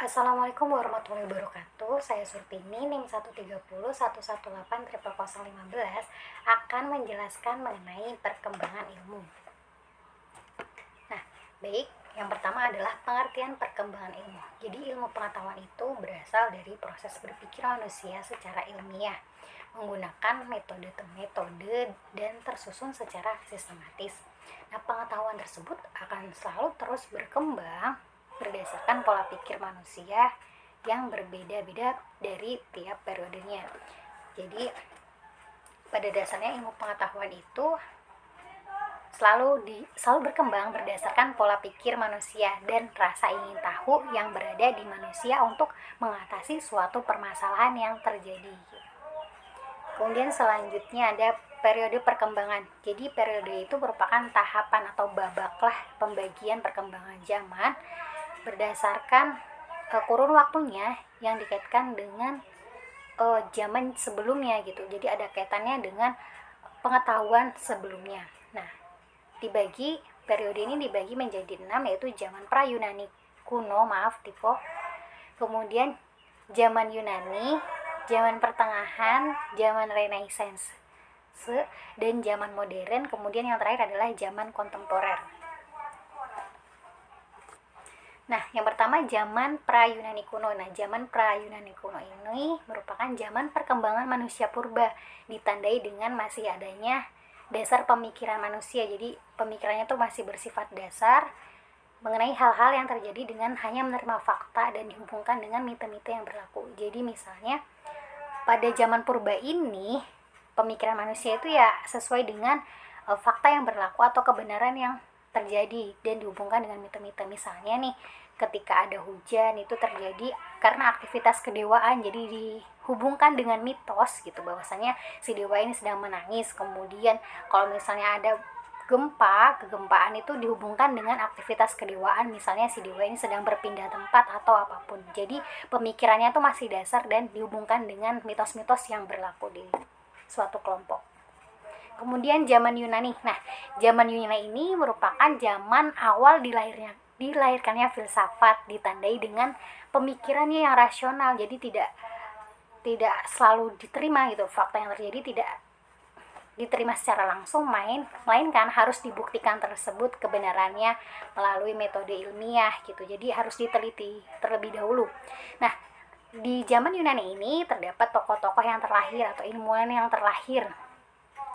Assalamualaikum warahmatullahi wabarakatuh. Saya Surtini, NIM 130 118 akan menjelaskan mengenai perkembangan ilmu. Nah, baik, yang pertama adalah pengertian perkembangan ilmu. Jadi ilmu pengetahuan itu berasal dari proses berpikir manusia secara ilmiah, menggunakan metode-metode dan tersusun secara sistematis. Nah, pengetahuan tersebut akan selalu terus berkembang berdasarkan pola pikir manusia yang berbeda-beda dari tiap periodenya. Jadi pada dasarnya ilmu pengetahuan itu selalu berkembang berdasarkan pola pikir manusia dan rasa ingin tahu yang berada di manusia untuk mengatasi suatu permasalahan yang terjadi. Kemudian selanjutnya ada periode perkembangan. Jadi periode itu merupakan tahapan atau babak lah pembagian perkembangan zaman berdasarkan kurun waktunya yang dikaitkan dengan zaman sebelumnya gitu. Jadi ada kaitannya dengan pengetahuan sebelumnya. Nah, periode ini dibagi menjadi 6, yaitu zaman pra-Yunani kuno, kemudian zaman Yunani, zaman pertengahan, zaman Renaissance, dan zaman modern, kemudian yang terakhir adalah zaman kontemporer. Nah, yang pertama zaman pra-Yunani kuno. Nah, zaman pra-Yunani kuno ini merupakan zaman perkembangan manusia purba, ditandai dengan masih adanya dasar pemikiran manusia. Jadi pemikirannya tuh masih bersifat dasar mengenai hal-hal yang terjadi dengan hanya menerima fakta dan dihubungkan dengan mite-mite yang berlaku. Jadi misalnya pada zaman purba ini pemikiran manusia itu ya sesuai dengan fakta yang berlaku atau kebenaran yang terjadi dan dihubungkan dengan mite-mite. Misalnya nih, ketika ada hujan itu terjadi karena aktivitas kedewaan, jadi dihubungkan dengan mitos gitu, bahwasanya si dewa ini sedang menangis. Kemudian kalau misalnya ada kegempaan itu dihubungkan dengan aktivitas kedewaan, misalnya si dewa ini sedang berpindah tempat atau apapun. Jadi pemikirannya itu masih dasar dan dihubungkan dengan mitos-mitos yang berlaku di suatu kelompok. Kemudian zaman Yunani. Nah, zaman Yunani ini merupakan zaman awal dilahirkannya filsafat, ditandai dengan pemikirannya yang rasional. Jadi tidak selalu diterima gitu, fakta yang terjadi tidak diterima secara langsung, melainkan harus dibuktikan tersebut kebenarannya melalui metode ilmiah gitu. Jadi harus diteliti terlebih dahulu. Nah, di zaman Yunani ini terdapat tokoh-tokoh yang terlahir atau ilmuwan yang terlahir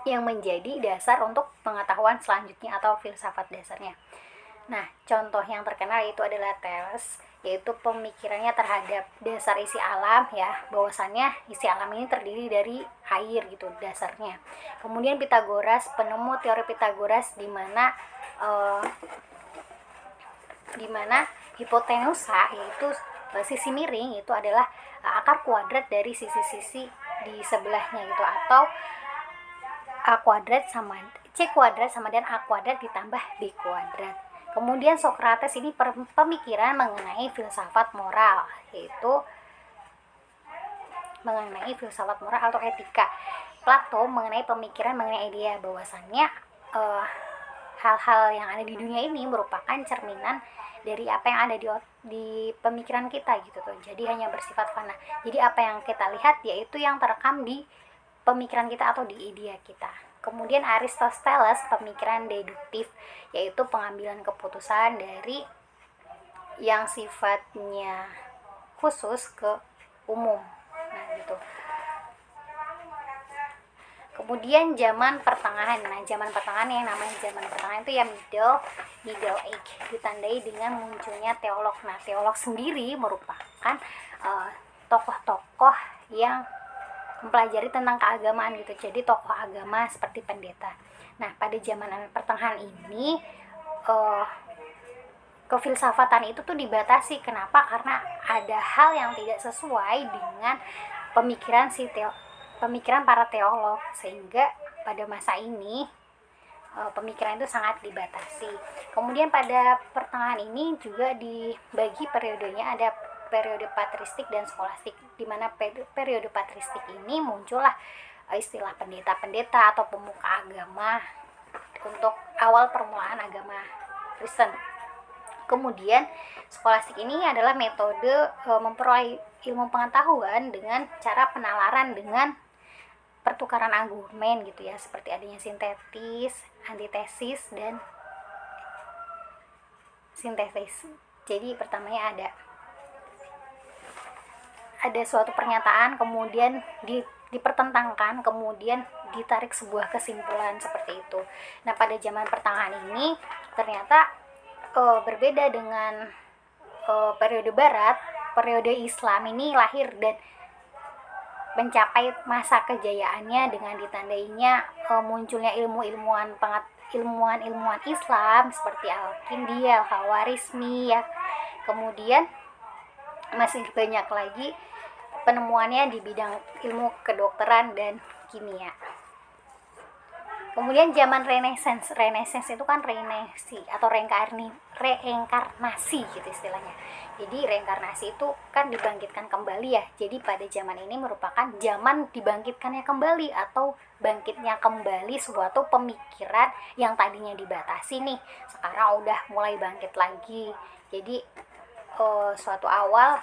yang menjadi dasar untuk pengetahuan selanjutnya atau filsafat dasarnya. Nah, contoh yang terkenal itu adalah Thales, yaitu pemikirannya terhadap dasar isi alam ya, bahwasannya isi alam ini terdiri dari air gitu dasarnya. Kemudian Pitagoras, penemu teori Pitagoras di mana hipotenusa, yaitu sisi miring, itu adalah akar kuadrat dari sisi-sisi di sebelahnya gitu, atau C kuadrat sama dengan A kuadrat ditambah B kuadrat. Kemudian Socrates ini pemikiran mengenai filsafat moral, yaitu mengenai filsafat moral atau etika. Plato mengenai pemikiran mengenai idea, bahwasannya hal-hal yang ada di dunia ini merupakan cerminan dari apa yang ada di pemikiran kita gitu tuh. Jadi hanya bersifat fana. Jadi apa yang kita lihat yaitu yang terekam di pemikiran kita atau di idea kita. Kemudian Aristoteles, pemikiran deduktif, yaitu pengambilan keputusan dari yang sifatnya khusus ke umum. Nah, gitu. Kemudian zaman pertengahan. Nah, zaman pertengahan yang namanya zaman pertengahan itu ya Middle Age, ditandai dengan munculnya teolog. Nah, teolog sendiri merupakan tokoh-tokoh yang mempelajari tentang keagamaan gitu. Jadi tokoh agama seperti pendeta. Nah, pada zaman pertengahan ini kefilsafatan itu tuh dibatasi. Kenapa? Karena ada hal yang tidak sesuai dengan pemikiran para teolog, sehingga pada masa ini pemikiran itu sangat dibatasi. Kemudian pada pertengahan ini juga dibagi periodenya, ada periode patristik dan skolastik, di mana periode patristik ini muncullah istilah pendeta-pendeta atau pemuka agama untuk awal permulaan agama Kristen. Kemudian skolastik ini adalah metode memperoleh ilmu pengetahuan dengan cara penalaran dengan pertukaran argumen gitu ya, seperti adanya sintetis, antitesis, dan sintesis. Jadi pertamanya ada suatu pernyataan, kemudian dipertentangkan, kemudian ditarik sebuah kesimpulan seperti itu. Nah, pada zaman pertengahan ini ternyata berbeda dengan periode barat. Periode Islam ini lahir dan mencapai masa kejayaannya dengan ditandainya munculnya ilmuwan Islam seperti Al-Kindi, Al-Khawarizmi ya. Kemudian masih banyak lagi penemuannya di bidang ilmu kedokteran dan kimia. Kemudian zaman Renaissance itu kan reinkarnasi atau reinkarnasi gitu istilahnya. Jadi reinkarnasi itu kan dibangkitkan kembali ya. Jadi pada zaman ini merupakan zaman dibangkitkannya kembali atau bangkitnya kembali suatu pemikiran yang tadinya dibatasi nih, sekarang udah mulai bangkit lagi. Jadi suatu awal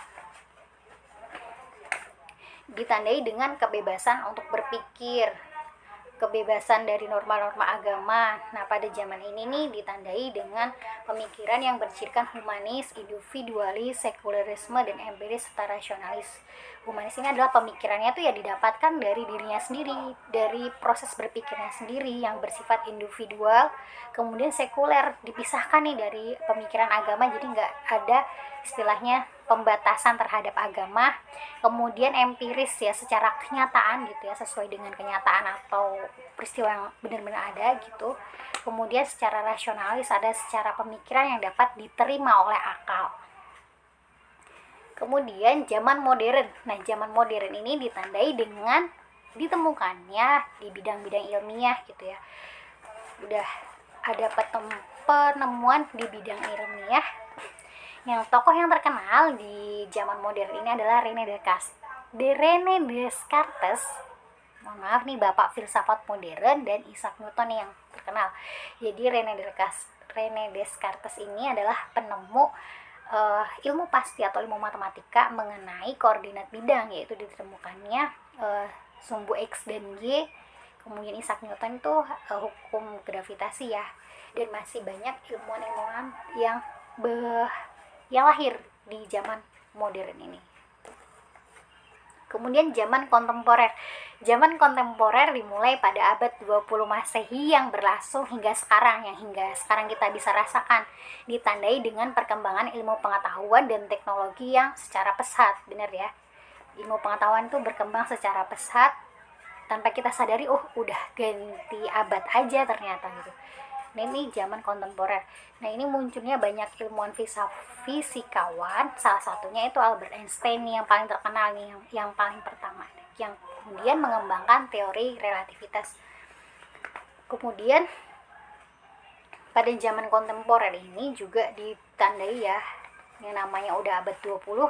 ditandai dengan kebebasan untuk berpikir, kebebasan dari norma-norma agama. Nah, pada zaman ini nih ditandai dengan pemikiran yang bersifat humanis, individualis, sekularisme, dan empiris serta rasionalis. Humanis ini adalah pemikirannya tuh ya didapatkan dari dirinya sendiri, dari proses berpikirnya sendiri yang bersifat individual. Kemudian sekuler dipisahkan nih dari pemikiran agama, jadi nggak ada istilahnya pembatasan terhadap agama. Kemudian empiris ya, secara kenyataan gitu ya, sesuai dengan kenyataan atau peristiwa yang benar-benar ada gitu. Kemudian secara rasionalis, ada secara pemikiran yang dapat diterima oleh akal. Kemudian zaman modern. Nah, zaman modern ini ditandai dengan ditemukannya di bidang-bidang ilmiah gitu ya. Udah ada penemuan di bidang ilmiah. Yang tokoh yang terkenal di zaman modern ini adalah René Descartes. Mohon maaf nih, bapak filsafat modern, dan Isaac Newton yang terkenal. Jadi René Descartes ini adalah penemu ilmu pasti atau ilmu matematika mengenai koordinat bidang, yaitu ditemukannya sumbu X dan Y. Kemudian Isaac Newton itu hukum gravitasi ya, dan masih banyak ilmuwan-ilmuwan yang lahir di zaman modern ini. Kemudian zaman kontemporer. Zaman kontemporer dimulai pada abad 20 Masehi yang berlangsung hingga sekarang kita bisa rasakan, ditandai dengan perkembangan ilmu pengetahuan dan teknologi yang secara pesat. Benar ya, ilmu pengetahuan itu berkembang secara pesat tanpa kita sadari, udah ganti abad aja ternyata gitu. Nah, ini zaman kontemporer. Nah, ini munculnya banyak ilmuwan fisikawan, salah satunya itu Albert Einstein nih, yang paling terkenal nih, yang paling pertama, yang kemudian mengembangkan teori relativitas. Kemudian pada zaman kontemporer ini juga ditandai ya, yang namanya udah abad 20,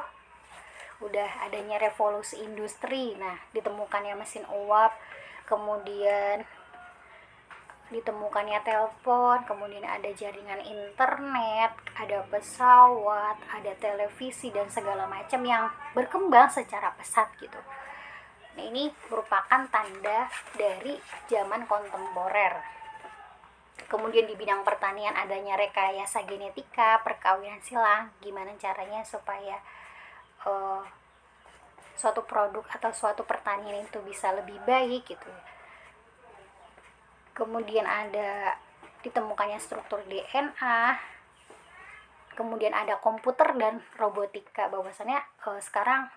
udah adanya revolusi industri. Nah, ditemukannya mesin uap, kemudian ditemukannya telepon, kemudian ada jaringan internet, ada pesawat, ada televisi, dan segala macam yang berkembang secara pesat gitu. Nah, ini merupakan tanda dari zaman kontemporer. Kemudian di bidang pertanian adanya rekayasa genetika, perkawinan silang, gimana caranya supaya suatu produk atau suatu pertanian itu bisa lebih baik gitu. Kemudian ada ditemukannya struktur DNA, kemudian ada komputer dan robotika. Bahwasannya sekarang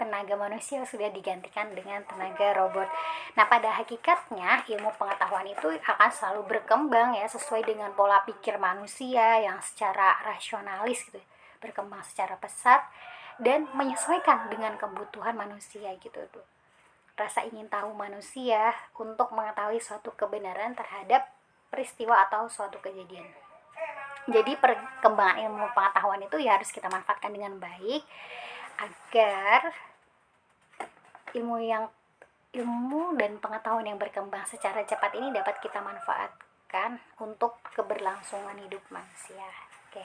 tenaga manusia sudah digantikan dengan tenaga robot. Nah, pada hakikatnya ilmu pengetahuan itu akan selalu berkembang ya, sesuai dengan pola pikir manusia yang secara rasionalis gitu, berkembang secara pesat dan menyesuaikan dengan kebutuhan manusia gitu tuh. Rasa ingin tahu manusia untuk mengetahui suatu kebenaran terhadap peristiwa atau suatu kejadian. Jadi perkembangan ilmu pengetahuan itu ya harus kita manfaatkan dengan baik agar ilmu dan pengetahuan yang berkembang secara cepat ini dapat kita manfaatkan untuk keberlangsungan hidup manusia. Oke.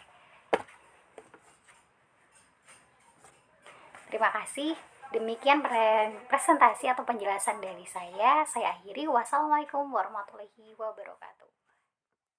Terima kasih. Demikian presentasi atau penjelasan dari saya. Saya akhiri. Wassalamualaikum warahmatullahi wabarakatuh.